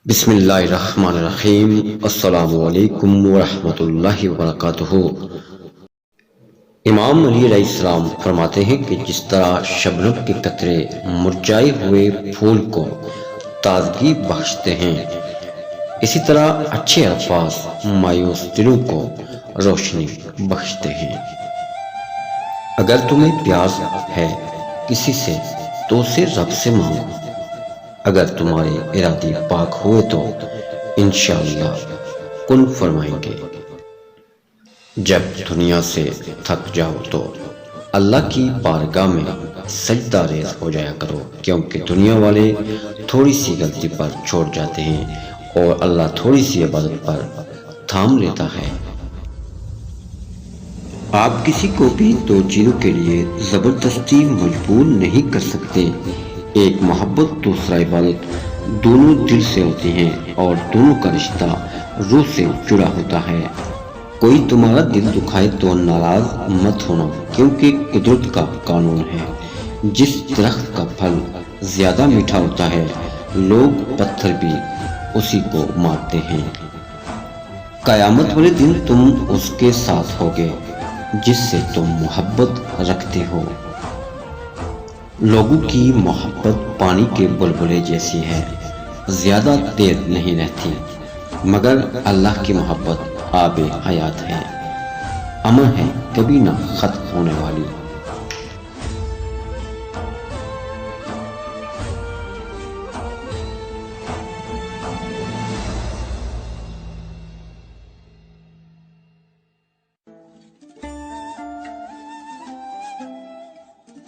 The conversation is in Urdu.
بسم اللہ الرحمن الرحیم۔ السلام علیکم ورحمۃ اللہ وبرکاتہ۔ امام علی علیہ السلام فرماتے ہیں کہ جس طرح شبنم کے قطرے مرجھائے ہوئے پھول کو تازگی بخشتے ہیں، اسی طرح اچھے الفاظ مایوس دلوں کو روشنی بخشتے ہیں۔ اگر تمہیں پیاس ہے کسی سے تو اسے رب سے مانگو، اگر تمہارے ارادے پاک ہوئے تو انشاءاللہ کن فرمائیں گے۔ جب دنیا سے تھک جاؤ تو اللہ کی بارگاہ میں سجدہ ریز ہو جایا کرو، کیونکہ دنیا والے تھوڑی سی غلطی پر چھوڑ جاتے ہیں اور اللہ تھوڑی سی عبادت پر تھام لیتا ہے۔ آپ کسی کو بھی دو چیزوں کے لیے زبردستی مجبور نہیں کر سکتے، ایک محبت دوسرا عبادت، دونوں دل سے ہوتی ہیں اور دونوں کا رشتہ روح سے جڑا ہوتا ہے۔ کوئی تمہارا دل دکھائے تو ناراض مت ہونا، کیونکہ قدرت کا قانون ہے، جس درخت کا پھل زیادہ میٹھا ہوتا ہے لوگ پتھر بھی اسی کو مارتے ہیں۔ قیامت والے دن تم اس کے ساتھ ہوگے جس سے تم محبت رکھتے ہو۔ لوگوں کی محبت پانی کے بلبلے جیسی ہے، زیادہ دیر نہیں رہتی، مگر اللہ کی محبت آب حیات ہے، امر ہے کبھی نہ ختم ہونے والی۔